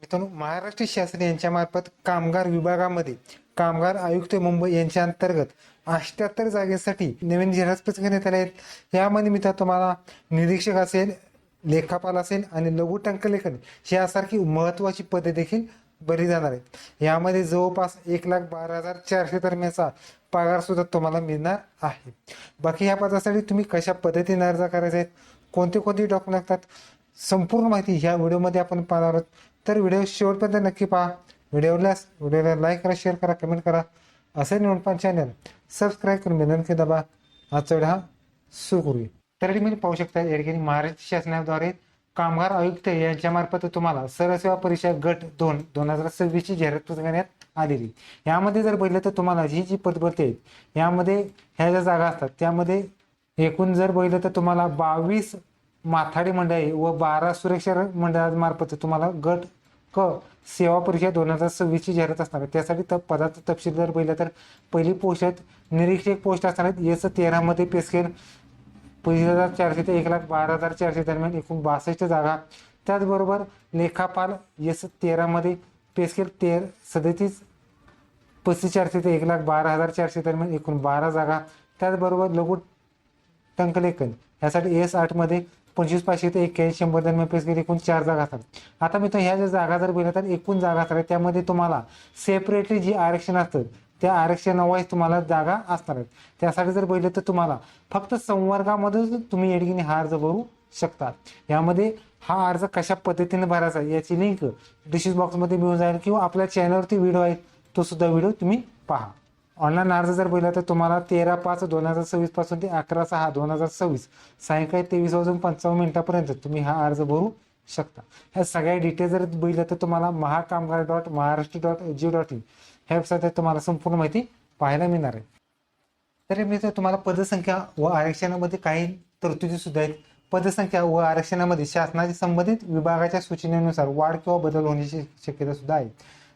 मित्रांनो, महाराष्ट्र शासन यांच्या मार्फत कामगार विभागामध्ये कामगार आयुक्त मुंबई यांच्या अंतर्गत 78 जागेसाठी नवीन जाहिरात प्रसिद्ध करण्यात आले आहेत। यामध्ये मित्रांनो तुम्हाला निरीक्षक असेल, लेखापाल असेल आणि लघु टंकलेखन यासारखी महत्त्वाची पदे देखील भरली जाणार आहेत। यामध्ये जवळपास 1,12,400 दरम्यानचा पगार सुद्धा तुम्हाला मिळणार आहे। बाकी ह्या पदासाठी तुम्ही कशा पद्धतीने अर्ज करायचे आहेत, कोणते कोणते डॉक्युमेंट लागतात, संपूर्ण माहिती ह्या व्हिडिओमध्ये आपण पाहणार आहोत। तर व्हिडिओ शेवटपर्यंत नक्की पहा। व्हिडिओला लाईक करा, शेअर करा, कमेंट करा। असे नोटपॅन चॅनल सबस्क्राईब करून बेल नक्की दाबा। आजचा व्हिडिओ सुरू करूया। तर तुम्ही पाहू शकता या ठिकाणी महाराष्ट्र शासनाद्वारे कामगार आयुक्त यांच्या मार्फत तुम्हाला सरसेवा परीक्षा गट 2 2026 ची जाहिरात प्रसिद्ध करण्यात आलेली। यामध्ये जर बघितलं तर तुम्हाला ही जी पदभरती आहेत यामध्ये ह्या ज्या जागा असतात त्यामध्ये एकूण जर बघितलं तर तुम्हाला 22 माथाडी मंडळे व 12 सुरक्षा मंडळांमार्फत तुम्हाला गट क सेवा परीक्षा 2026 ची जाहिरात असणार आहे। त्यासाठी पदाचा तपशील जर बघितलं तर पहिली पोस्ट निरीक्षक पोस्ट असणार आहेत। एस 13 मध्ये पे स्केल 25,400 ते 1,12,400 दरम्यान एकूण 62 जागा। त्याचबरोबर लेखापाल एस 13 मध्ये पे स्केल 37 35,400 ते 1,12,400 दरम्यान एकूण 12 जागा। त्याचबरोबर लघु टंकलेखन यासाठी एस 8 मध्ये 25,500 ते 81,100 दरम्यान पे स्केल एकूण 4 जागा असतात। आता मी ह्या ज्या जागा जर बघितल्या तर एकूण जागा असतात त्यामध्ये तुम्हाला सेपरेटली जी आरक्षण असतं त्या आरक्षणावाईज तुम्हाला जागा असणार आहेत। त्यासाठी जर बघितलं तर तुम्हाला फक्त संवर्गामध्ये तुम्ही या ठिकाणी हा अर्ज भरू शकता। यामध्ये हा अर्ज कशा पद्धतीने भरायचा याची लिंक डिस्क्रिप्शन बॉक्समध्ये मिळून जाईल किंवा आपल्या चॅनलवरती व्हिडिओ आहे तो सुद्धा व्हिडिओ तुम्ही पहा। ऑनलाईन अर्ज जर बघितला तर तुम्हाला 13/5/2026 पासून ते 11/6/2026 सायंकाळी 23:55 तुम्ही हा अर्ज भरू शकता। ह्या सगळ्या डिटेल्स जर बघितलं तर तुम्हाला महाकामगार.महाराष्ट्र.gov.in ह्या वेबसाईटवर तुम्हाला संपूर्ण माहिती पाहायला मिळणार आहे। तर मित्र तुम्हाला पदसंख्या व आरक्षणामध्ये काही तरतुदी सुद्धा आहेत। पदसंख्या व आरक्षणामध्ये शासनाच्या संबंधित विभागाच्या सूचनेनुसार वाढ किंवा बदल होण्याची शक्यता सुद्धा आहे।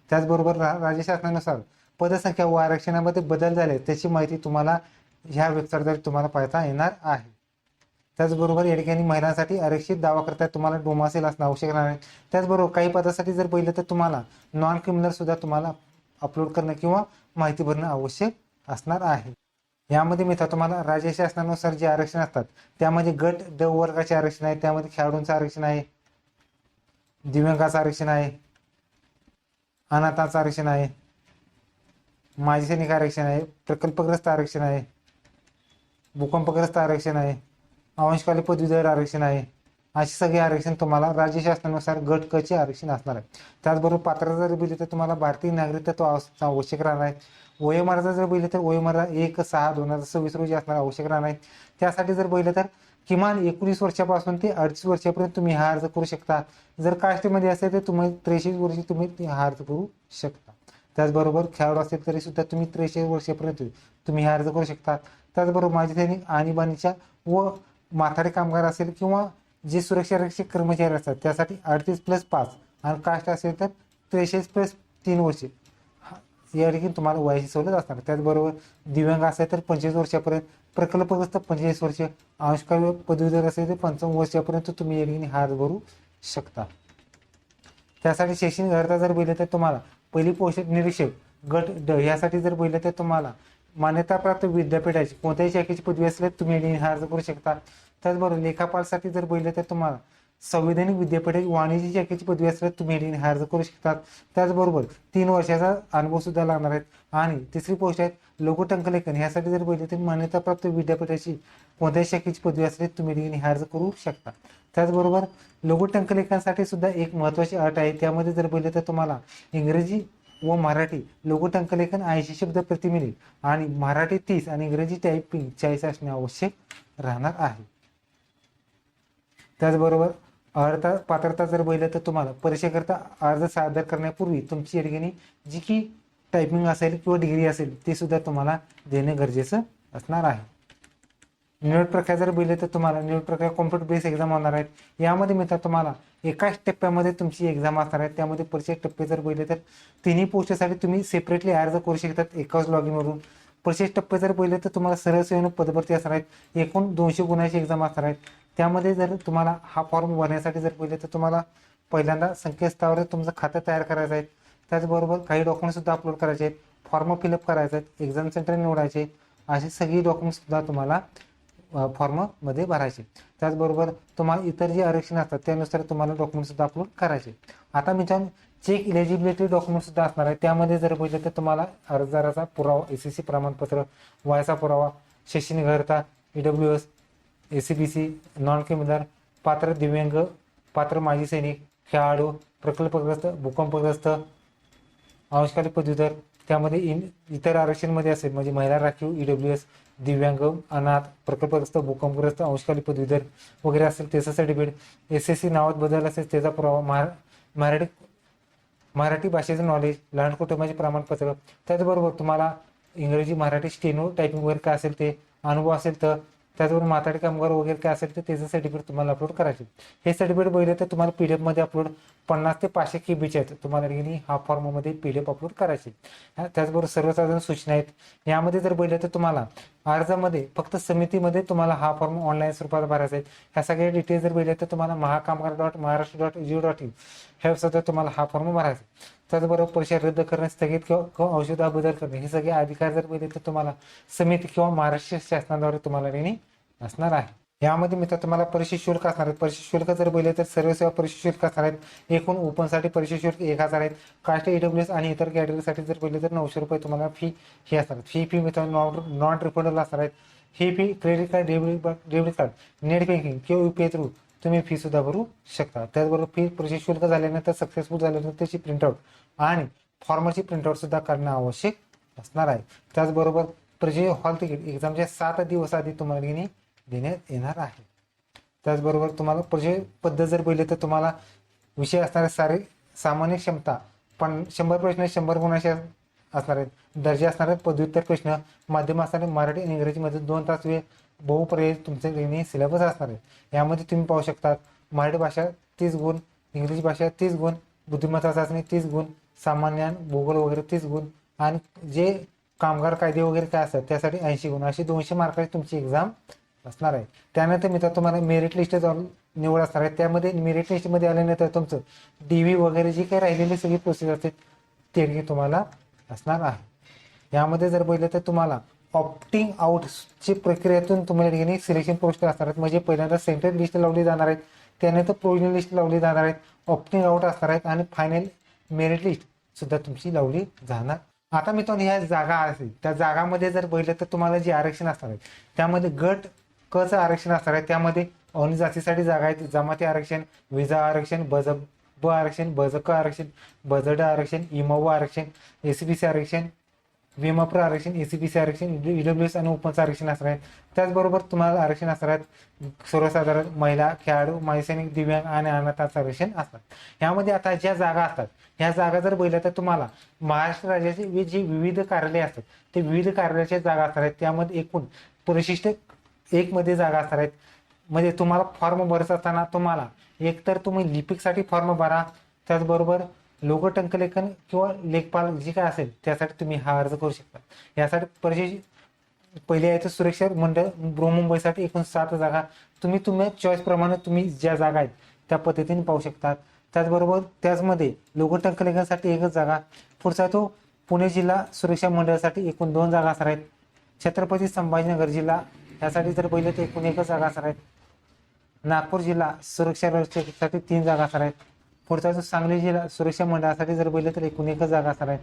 त्याचबरोबर राज्य शासनानुसार पदसंख्या व आरक्षणामध्ये बदल झाले त्याची माहिती तुम्हाला ह्या वेबसाईटवर तुम्हाला पाहता येणार आहे। त्याचबरोबर या ठिकाणी महिलांसाठी आरक्षित दावा करता तुम्हाला डोमासेल असणं आवश्यक आहे। त्याचबरोबर काही पदासाठी जर बघितलं तर तुम्हाला नॉन क्रिमिनल सुद्धा तुम्हाला अपलोड करणं किंवा माहिती भरणं आवश्यक असणार आहे। यामध्ये मित्र तुम्हाला राज्य शासनानुसार जे आरक्षण असतात त्यामध्ये गट ड वर्गाचे आरक्षण आहे, त्यामध्ये खेळाडूंचं आरक्षण आहे, दिव्यांगाचं आरक्षण आहे, अनाथांचं आरक्षण आहे, माजी सैनिक आरक्षण आहे, प्रकल्पग्रस्त आरक्षण आहे, भूकंपग्रस्त आरक्षण आहे, अंशकालीन पदवीधर आरक्षण आहे। अशी सगळी आरक्षण तुम्हाला राज्य शासनानुसार गट क चे आरक्षण असणार आहे। त्याचबरोबर पात्रता जर बघितली तर तुम्हाला भारतीय नागरिकत्व आवश्यक राहणार आहे। वयोमर्यादा जर बघितली तर वयोमर्यादा 1/6/2026 रोजी असणार आवश्यक राहणार आहे। त्यासाठी जर बघितलं तर किमान 19 वर्षापासून ते 38 वर्षापर्यंत तुम्ही हा अर्ज करू शकता। जर कास्टमध्ये असेल तर तुम्ही 63 वर्षी तुम्ही हा अर्ज करू शकता। त्याचबरोबर खेळाडू असेल तरी सुद्धा तुम्ही 63 वर्षापर्यंत तुम्ही हा अर्ज करू शकता। त्याचबरोबर माजी सैनिक आणीबाणीच्या व माथाडी कामगार असेल किंवा जे सुरक्षा रक्षक कर्मचारी असतात त्यासाठी 38+5 आणि कास्ट असेल तर 63+3 वर्षे या ठिकाणी तुम्हाला वयाची सवलत असणार। त्याचबरोबर दिव्यांग असेल तर 25 वर्षापर्यंत, प्रकल्पग्रस्त 45 वर्ष, अंशकालीन पदवीधर असेल तर 55 वर्षापर्यंत तुम्ही या ठिकाणी हा अर्ज भरू शकता। त्यासाठी शैक्षणिक अर्हता जर बघितलं तर तुम्हाला पहिली पोस्ट निरीक्षक गट ड यासाठी जर बघितलं तर तुम्हाला मान्यताप्राप्त विद्यापीठाची कोणत्याही शाखेची पदवी असल्यास तुम्ही हा अर्ज करू शकता। त्याचबरोबर लेखापालसाठी जर बघितलं तर तुम्हाला संवैधानिक विद्यापीठाची वाणिज्य शाखेची पदवी असल्यास तुम्ही हा अर्ज करू शकता। त्याचबरोबर 3 वर्षाचा अनुभव सुद्धा लागणार आहे। आणि तिसरी पोस्ट आहे लघु टंकलेखन यासाठी जर बघितलं तर मान्यताप्राप्त विद्यापीठाची कोणत्याही शाखेची पदवी असल्यास तुम्ही हा अर्ज करू शकता। त्याचबरोबर लघु टंकलेखनासाठी सुद्धा एक महत्त्वाची अट आहे। त्यामध्ये जर बघितलं तर तुम्हाला इंग्रजी व मराठी लघु टंकलेखन 80 शब्द प्रति मिनिट आणि मराठी 30 आणि इंग्रजी टायपिंग 40 असणे आवश्यक राहणार आहे। त्याचबरोबर अर्हता पात्रता जर बघितलं तर तुम्हाला परीक्षेकरता अर्ज सादर करण्यापूर्वी तुमची या ठिकाणी जी की टायपिंग असेल किंवा डिग्री असेल ते सुद्धा तुम्हाला देणे गरजेचं असणार आहे। निवड प्रक्रिया जर बघितलं तर तुम्हाला निवड प्रक्रिया कॉम्प्युटर बेस एक्झाम होणार आहेत। यामध्ये मित्र तुम्हाला एकाच टप्प्यामध्ये तुमची एक्झाम असणार आहे। त्यामध्ये प्रत्येक टप्पे जर बघितले तर तिन्ही पोस्टसाठी तुम्ही सेपरेटली अर्ज करू शकतात एकाच लॉग इनवरून। प्रत्येक टप्पे जर बघितले तर तुम्हाला सरळ सेवेने पदभरती असणार आहेत। एकूण 200 गुणांची एक्झाम असणार आहेत। त्यामध्ये जर तुम्हाला हा फॉर्म भरण्यासाठी जर बघितलं तर तुम्हाला पहिल्यांदा संकेतस्थळावर तुमचं खातं तयार करायचं आहे. त्याचबरोबर काही डॉक्युमेंटसुद्धा अपलोड करायचे आहेत, फॉर्म फिलअप करायचे आहेत, एक्झाम सेंटर निवडायचे, अशी सगळी डॉक्युमेंटसुद्धा तुम्हाला फॉर्ममध्ये भरायचे. त्याचबरोबर तुम्हाला इतर जे आरक्षण असतात त्यानुसार तुम्हाला डॉक्युमेंटसुद्धा अपलोड करायचे. आता मित्रांनो चेक इलिजिबिलिटी डॉक्युमेंटसुद्धा असणार आहे. त्यामध्ये जर बघितलं तर तुम्हाला अर्जदाराचा पुरावा, SSC प्रमाणपत्र, वयाचा पुरावा, शैक्षणिक अर्हता, EWS, ACBC, नॉन क्रिमिनल, पात्र दिव्यांग, पात्र माजी सैनिक, खेळाडू, प्रकल्पग्रस्त, भूकंपग्रस्त, अंशकालीन पदवीधर, त्यामध्ये इतर आरक्षणमध्ये असेल म्हणजे महिला राखीव, EWS, दिव्यांग, अनाथ, प्रकल्पग्रस्त, भूकंपग्रस्त, अंशकालीन पदवीधर वगैरे असेल त्याचं सर्टिफिकेट, SSC नावात बदल असेल त्याचा पुरावा, मराठी भाषेचं नॉलेज, लहान कुटुंबाचे प्रमाणपत्र, त्याचबरोबर तुम्हाला इंग्रजी, मराठी, स्टेनो टायपिंग वगैरे काय असेल ते अनुभव असेल तर, त्याचबरोबर माथाडी कामगार वगैरे काय असेल तर त्याचं सर्टिफिकेट तुम्हाला अपलोड करायचे. हे सर्टिफिकेट बघितलं तर तुम्हाला PDF मध्ये अपलोड 50 ते 500 KB आहेत, तुम्हाला हा फॉर्ममध्ये PDF अपलोड करायचे. त्याचबरोबर सर्वसाधारण सूचना आहेत. यामध्ये जर बघितलं तर तुम्हाला अर्जामध्ये फक्त समितीमध्ये तुम्हाला हा फॉर्म ऑनलाईन स्वरूपात भरायचा आहे. ह्या सगळ्या डिटेल्स जर बघितल्या तर तुम्हाला महाकामगार.महाराष्ट्र.edu.in ह्या वेबसाईटवर तुम्हाला हा फॉर्म भरायचा. त्याचबरोबर परीक्षा रद्द करणे, स्थगित किंवा औषधा बदल करणे हे सगळे अधिकार जर बघितले तर तुम्हाला समिती किंवा महाराष्ट्र शासनाद्वारे तुम्हाला देणे असणार आहे. यामध्ये मित्र तुम्हाला परीक्षा शुल्क असणार आहे. परीक्षा शुल्क जर बघितले तर सर्व सेवा परीक्षा शुल्क असणार आहेत. एकूण ओपनसाठी परीक्षा शुल्क 1000 आहेत. कास्ट, EWS आणि इतर कॅटेगरीसाठी जर बघितले तर 900 रुपये तुम्हाला फी हे असणार. फी मित्रांनो नॉन रिफंडेबल असणार आहेत. ही fee credit card, debit card, net banking किंवा UPI थ्रू तुम्ही फी सुद्धा भरू शकता. त्याचबरोबर फी परीक्षा शुल्क झाल्यानंतर सक्सेसफुल झाल्यानंतर त्याची प्रिंटआउट आणि फॉर्मची प्रिंटआउट सुद्धा करणं आवश्यक असणार आहे. त्याचबरोबर परीक्षा हॉल तिकीट एक्झामच्या 7 दिवस आधी तुम्हाला देण्यात येणार आहे. त्याचबरोबर तुम्हाला परीक्षा पद्धत जर बघितली तर तुम्हाला विषय असणारे सामान्य क्षमता 100 प्रश्न 100 गुणांचे असणार आहेत. दर्जा असणारे पदव्युत्तर प्रश्न, माध्यम असणारे मराठी आणि इंग्रजीमध्ये 2 तास वेळ, बहुपर्यायी तुमचे सिलेबस असणार आहे. यामध्ये तुम्ही पाहू शकता मराठी भाषा 30 गुण, इंग्रजी भाषा 30 गुण, बुद्धिमत्ता चाचणी 30 गुण, सामान्य भूगोल वगैरे 30 गुण आणि जे कामगार कायदे वगैरे काय असतात त्यासाठी 80 गुण, अशी 200 मार्काची तुमची एक्झाम असणार आहे. त्यानंतर मित्र तुम्हाला मेरिट लिस्ट निवड असणार आहे. त्यामध्ये मेरिट लिस्टमध्ये आल्यानंतर तुमचं DV वगैरे जी काही राहिलेली सगळी प्रोसेस असते ते तुम्हाला असणार आहे. यामध्ये जर बघितलं तर तुम्हाला ऑप्टिंग आउटची प्रक्रियेतून तुम्हाला सिलेक्शन पोस्ट असणार आहेत. म्हणजे पहिल्यांदा सेंट्रल लिस्ट लावली जाणार आहेत, त्यानंतर प्रोव्हिजनल लिस्ट लावली जाणार आहेत, ऑप्टिंग आउट असणार आहेत आणि फायनल मेरिट लिस्ट सुद्धा तुमची लावली जाणार. आता मित्रांनो ह्या जागा असतील त्या जागामध्ये जर बघितलं तर तुम्हाला जे आरक्षण असणार आहे त्यामध्ये गट क चं आरक्षण असणार आहे. त्यामध्ये अवनी जातीसाठी जागा आहेत. जमाती आरक्षण, विजा आरक्षण, ब आरक्षण, बजक आरक्षण, बजड आरक्षण, इमव आरक्षण, ACBC आरक्षण, विमप्र आरक्षण, ACBC आरक्षण, EWS आणि ओपनचं आरक्षण असणार आहे. त्याचबरोबर तुम्हाला आरक्षण असणार आहेत सर्वसाधारण महिला, खेळाडू, माजी सैनिक, दिव्यांग आणि अनाथाचं आरक्षण असतात. यामध्ये आता ज्या जागा असतात ह्या जागा जर बघितल्या तर तुम्हाला महाराष्ट्र राज्याचे जे विविध कार्यालय असतात ते विविध कार्यालयाच्या जागा असणार आहेत. त्यामध्ये एकूण परिशिष्ट 1 मध्ये जागा असणार आहेत. म्हणजे तुम्हाला फॉर्म भरत असताना तुम्हाला एकतर तुम्ही लिपिकसाठी फॉर्म भरा, त्याचबरोबर लोक टंकलेखन किंवा लेखपाल जे काय असेल त्यासाठी तुम्ही हा अर्ज करू शकता. यासाठी पहिले आहे तर सुरक्षा मंडळ बृहन्मुंबईसाठी एकूण 7 जागा, तुम्ही तुमच्या चॉईस प्रमाणे तुम्ही ज्या जागा आहेत त्या पद्धतीने पाहू शकतात. त्याचबरोबर त्याचमध्ये लोक टंकलेखनासाठी 1च जागा. पुढचा तो पुणे जिल्हा सुरक्षा मंडळासाठी एकूण 2 जागा असणार आहेत. छत्रपती संभाजीनगर जिल्हा यासाठी जर पहिले तर एकूण 1च जागा असणार आहेत. नागपूर जिल्हा सुरक्षा व्यवस्थेसाठी 3 जागा असणार आहेत. पुढचा जो सांगली जिल्हा सुरक्षा मंडळासाठी जर बघितलं तर एकूण 1च जागा असणार आहे.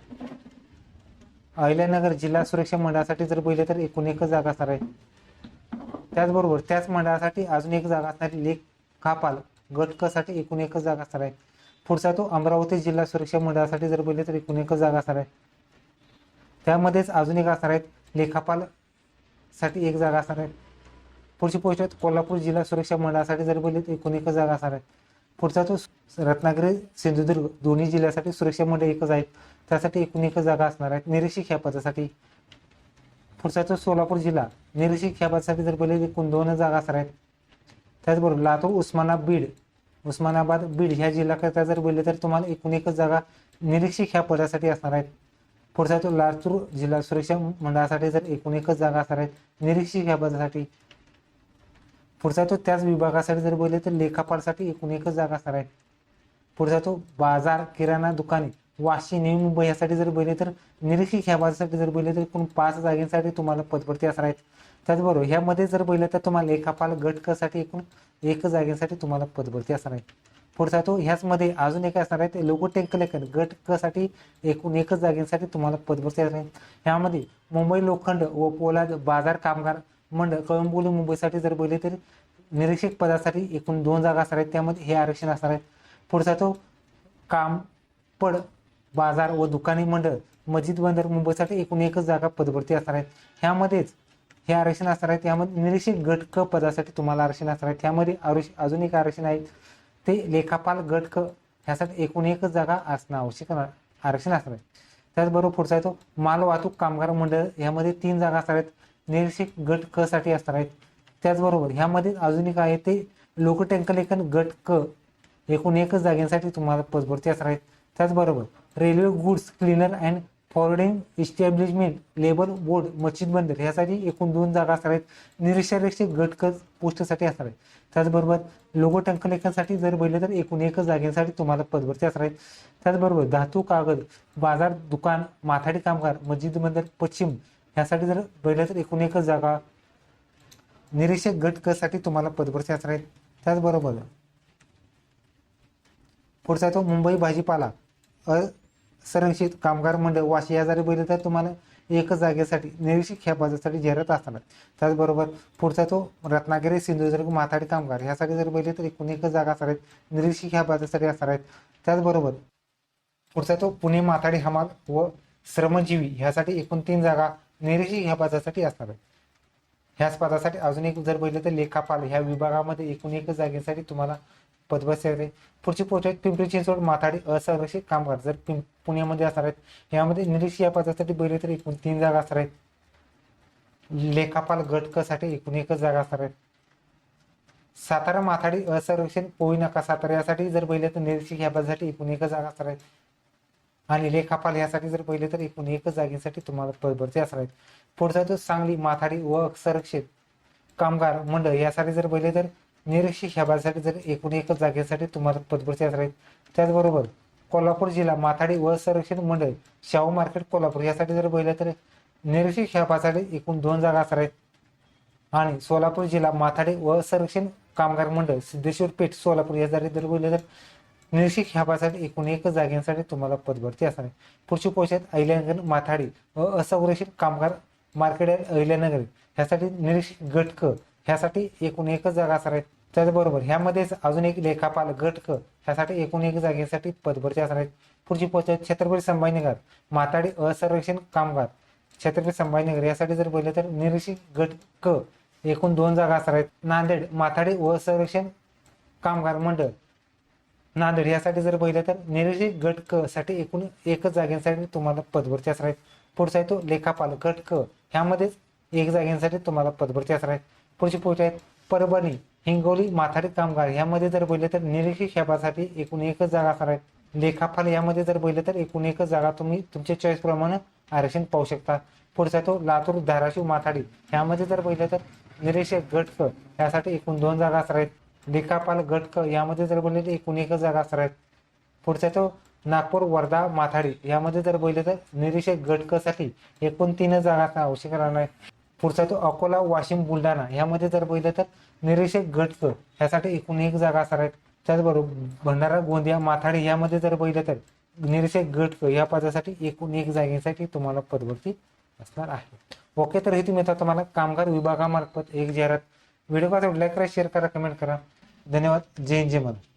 अहिल्यानगर जिल्हा सुरक्षा मंडळासाठी जर बघितलं तर एकूण 1च जागा असणार आहे. त्याचबरोबर त्याच मंडळासाठी अजून 1 जागा असणारी लेखापाल गट क साठी एकूण 1च जागा असणार आहे. पुढचा तो अमरावती जिल्हा सुरक्षा मंडळासाठी जर बघितलं तर एकूण 1च जागा असणार आहे. त्यामध्येच अजून 1 असणार आहे लेखापाल साठी 1 जागा असणार आहे. पुढची पोस्ट आहे कोल्हापूर जिल्हा सुरक्षा मंडळासाठी जर बघितलं तर एकूण 1च जागा असणार आहे. पुढचा तो रत्नागिरी सिंधुदुर्ग दोन्ही जिल्ह्यासाठी सुरक्षा मंडळ 1च आहेत, त्यासाठी एकूण 1च जागा असणार आहेत निरीक्षक ह्या पदासाठी. पुढचा तो सोलापूर जिल्हा निरीक्षक ह्या पदासाठी जर बघितलं एकूण 2 जागा असणार आहेत. त्याचबरोबर लातूर, उस्मानाबाद, बीड ह्या जिल्ह्याकरता जर बघितलं तर तुम्हाला एकूण 1च जागा निरीक्षक ह्या पदासाठी असणार आहेत. पुढचा तो लातूर जिल्हा सुरक्षा मंडळासाठी जर एकूण 1च जागा असणार आहेत निरीक्षक ह्या पदासाठी. पुढचा तो त्याच विभागासाठी जर बोलले तर लेखापालसाठी एकूण 1च जागा असणार आहे. पुढचा तो बाजार, किराणा दुकाने, वाशी, नवी मुंबई यासाठी जर बघितले तर निरीक्षक ह्या पदासाठी जर बघितले तर एकूण 5 जागांसाठी तुम्हाला पदभरती असणार आहेत. त्याचबरोबर ह्यामध्ये जर बघितलं तर तुम्हाला लेखापाल गट क साठी एकूण 1 जागेसाठी तुम्हाला पदभरती असणार आहे. पुढचा तो ह्याचमध्ये अजून एक असणार आहे ते लोगो टेक कलेक्टर गट क साठी एकूण 1 जागेसाठी तुम्हाला पदभरती असणार आहे. ह्यामध्ये मुंबई लोखंड व पोलाद बाजार कामगार मंडळ कळंबोली मुंबईसाठी जर बघितले तर निरीक्षक पदासाठी एकूण 2 जागा असणार आहेत. त्यामध्ये हे आरक्षण असणार आहे. पुढचा तो कामपड बाजार व दुकानी मंडळ मस्जिद बंदर मुंबईसाठी एकूण 1 जागा पदभरती असणार आहेत. ह्यामध्येच हे आरक्षण असणार आहे. त्यामध्ये निरीक्षक गट क पदासाठी तुम्हाला आरक्षण असणार आहे. त्यामध्ये अजून एक आरक्षण आहे ते लेखापाल गट क ह्यासाठी एकूण 1 जागा असणं आवश्यक आरक्षण असणार आहे. त्याचबरोबर पुढचा आहे तो माल वाहतूक कामगार मंडळ ह्यामध्ये 3 जागा असणार आहेत. निरीक्षक गट क साठी असणार आहेत. त्याचबरोबर ह्यामध्ये अजून एक आहे ते लोकटंकलेखन गट क एकूण 1 जागेसाठी तुम्हाला पदभरती असणार आहेत. त्याचबरोबर railway goods cleaner and forwarding establishment labour board मस्जिद बंदर ह्यासाठी एकूण 2 जागा असणार आहेत. निरीक्षक गट क पोस्टसाठी असणार आहेत. त्याचबरोबर लोगो टंकलेखनसाठी जर बघितले तर एकूण 1 जागेसाठी तुम्हाला पदभरती असणार आहेत. त्याचबरोबर धातू कागद बाजार दुकान माथाडी कामगार मस्जिद बंदर पश्चिम ह्यासाठी जर बघितलं तर एकूण 1 जागा निरीक्षक गट क साठी तुम्हाला पदभरती असणार आहेत. त्याचबरोबर पुढचा तो मुंबई भाजीपाला असंरक्षित कामगार मंडळ वाशी या जरी बघितलं तर तुम्हाला 1 जागेसाठी निरीक्षक ह्या पदासाठी जाहिरात असणार. त्याचबरोबर पुढचा तो रत्नागिरी सिंधुदुर्ग माथाडी कामगार ह्यासाठी जर बघितले तर एकूण 1 जागा असणार आहेत. निरीक्षक ह्या पदासाठी असणार आहेत. त्याचबरोबर पुढचा तो पुणे माथाडी हमाल व श्रमजीवी ह्यासाठी एकूण 3 जागा निरीक्षक ह्या पदासाठी असणार आहेत. ह्याच पदासाठी अजून एक जर बघितलं तर लेखापाल ह्या विभागामध्ये एकूण 1 जागेसाठी तुम्हाला पदभरती आहे. पुढची पोस्ट आहे पिंपरी चिंचवड माथाडी असंरक्षित कामगार जर पुण्यामध्ये असणार आहेत. यामध्ये निरीक्षक या पदासाठी बघितले तर एकूण 3 जागा असणार आहेत. लेखापाल गट क साठी एकूण 1 जागा असणार आहेत. सातारा माथाडी असंरक्षण पोई नका सातारा यासाठी जर बघितले तर निरीक्षक या पदासाठी एकूण 1 जागा असणार आहेत. आणि लेखापाल यासाठी जर बघितले तर एकूण 1 जागेसाठी तुम्हाला पदभरती असणार आहेत. पुढचा तो सांगली माथाडी व असंरक्षित कामगार मंडळ यासाठी जर बघितले तर निरीक्षक ह्या पदासाठी जर एकूण 1 जागेसाठी तुम्हाला पदभरती असणार आहेत. त्याचबरोबर कोल्हापूर जिल्हा माथाडी व संरक्षण मंडळ शाहू मार्केट कोल्हापूर यासाठी जर बघितलं तर निरीक्षक ह्या पदासाठी एकूण 2 जागा असणार आहेत. आणि सोलापूर जिल्हा माथाडी व संरक्षण कामगार मंडळ सिद्धेश्वर पेठ सोलापूर यासाठी जर बघितलं तर निरीक्षक ह्या पदासाठी एकूण 1 जागेसाठी तुम्हाला पदभरती असणार आहे. पुढची पोस्ट आहेत अहिल्यानगर माथाडी व असंरक्षित कामगार मार्केट अहिल्यानगर ह्यासाठी निरीक्षक गट क ह्यासाठी एकूण 1 जागा असणार आहेत. त्याचबरोबर ह्यामध्येच अजून एक लेखापाल गट क ह्यासाठी एकूण 1 जागेसाठी पदभरती असणार आहेत. पुढची पोस्ट आहे छत्रपती संभाजीनगर माथाडी असंरक्षण कामगार छत्रपती संभाजीनगर यासाठी जर बघितलं तर निरीक्षक गट क एकूण 2 जागा असणार आहेत. नांदेड माथाडी व संरक्षण कामगार मंडळ नांदेड यासाठी जर बघितलं तर निरीक्षक गट क साठी एकूण 1 जागेसाठी तुम्हाला पदभरती असणार आहेत. पुढचा आहे तो लेखापाल गट क ह्यामध्येच 1 जागेसाठी तुम्हाला पदभरती असणार आहेत. पुढची पोस्ट आहेत परभणी हिंगोली माथाडी कामगार यामध्ये जर बघितलं तर निरीक्षक ह्या पदासाठी एकूण 1 जागा असणार आहेत. लेखापाल यामध्ये जर बघितलं तर एकूण 1 जागा तुम्ही तुमच्या चॉईस प्रमाणे आरक्षण पाहू शकता. पुढचा तो लातूर धाराशिव माथाडी यामध्ये जर बघितलं तर निरीक्षक गट क यासाठी एकूण 2 जागा असणार आहेत. लेखापाल गट क यामध्ये जर बघितलं तर एकूण 1 जागा असणार आहेत. पुढचा तो नागपूर वर्धा माथाडी यामध्ये जर बघितलं तर निरीक्षक गट क साठी एकूण 3 जागा असणं आवश्यक राहणार आहे. पुढचा तो अकोला वाशिम बुलढाणा यामध्ये जर बघितलं तर निरीक्षक गट क ह्यासाठी एकूण 1 जागा असणार आहेत. त्याचबरोबर भंडारा गोंदिया माथाडी यामध्ये जर बघितलं तर निरीक्षक गट क या पदासाठी एकूण 1 जागेसाठी तुम्हाला पदभरती असणार आहे. ओके, तर हे तुम्ही आता तुम्हाला कामगार विभागामार्फत एक जाहिरात व्हिडिओ कसा लाईक करा, शेअर करा, कमेंट करा. धन्यवाद. जय हिंद जय महाराष्ट्र.